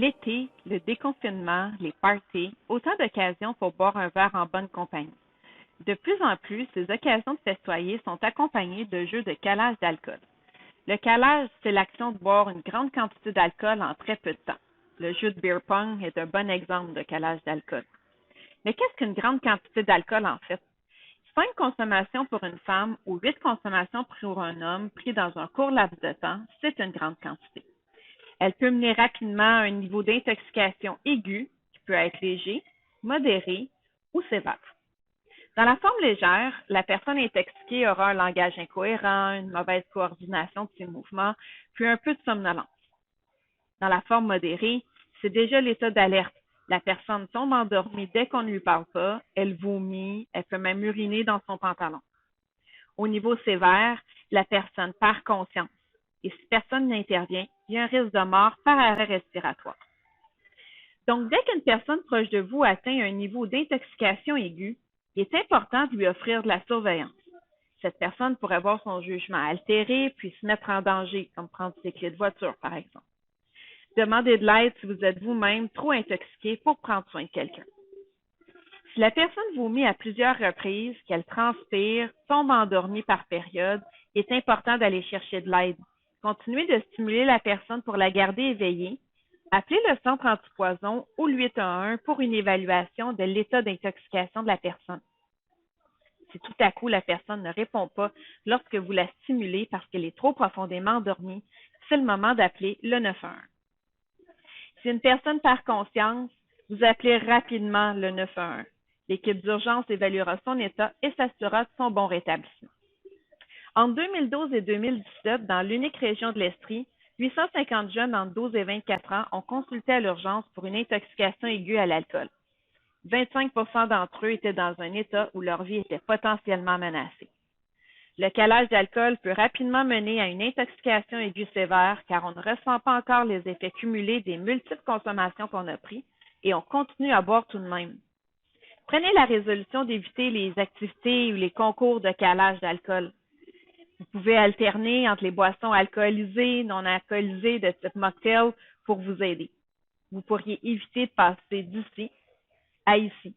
L'été, le déconfinement, les parties, autant d'occasions pour boire un verre en bonne compagnie. De plus en plus, ces occasions de festoyer sont accompagnées de jeux de calage d'alcool. Le calage, c'est l'action de boire une grande quantité d'alcool en très peu de temps. Le jeu de beer pong est un bon exemple de calage d'alcool. Mais qu'est-ce qu'une grande quantité d'alcool en fait? 5 consommations pour une femme ou 8 consommations pour un homme pris dans un court laps de temps, c'est une grande quantité. Elle peut mener rapidement à un niveau d'intoxication aigu, qui peut être léger, modéré ou sévère. Dans la forme légère, la personne intoxiquée aura un langage incohérent, une mauvaise coordination de ses mouvements, puis un peu de somnolence. Dans la forme modérée, c'est déjà l'état d'alerte. La personne tombe endormie dès qu'on ne lui parle pas, elle vomit, elle peut même uriner dans son pantalon. Au niveau sévère, la personne perd conscience. Et si personne n'intervient, il y a un risque de mort par arrêt respiratoire. Donc, dès qu'une personne proche de vous atteint un niveau d'intoxication aiguë, il est important de lui offrir de la surveillance. Cette personne pourrait voir son jugement altéré puis se mettre en danger, comme prendre ses clés de voiture, par exemple. Demandez de l'aide si vous êtes vous-même trop intoxiqué pour prendre soin de quelqu'un. Si la personne vomit à plusieurs reprises, qu'elle transpire, tombe endormie par période, il est important d'aller chercher de l'aide. Continuez de stimuler la personne pour la garder éveillée. Appelez le centre antipoison ou le 811 pour une évaluation de l'état d'intoxication de la personne. Si tout à coup la personne ne répond pas lorsque vous la stimulez parce qu'elle est trop profondément endormie, c'est le moment d'appeler le 911. Si une personne perd conscience, vous appelez rapidement le 911. L'équipe d'urgence évaluera son état et s'assurera de son bon rétablissement. Entre 2012 et 2017, dans l'unique région de l'Estrie, 850 jeunes entre 12 et 24 ans ont consulté à l'urgence pour une intoxication aiguë à l'alcool. 25 d'entre eux étaient dans un état où leur vie était potentiellement menacée. Le calage d'alcool peut rapidement mener à une intoxication aiguë sévère car on ne ressent pas encore les effets cumulés des multiples consommations qu'on a prises et on continue à boire tout de même. Prenez la résolution d'éviter les activités ou les concours de calage d'alcool. Vous pouvez alterner entre les boissons alcoolisées, non alcoolisées de type mocktail pour vous aider. Vous pourriez éviter de passer d'ici à ici.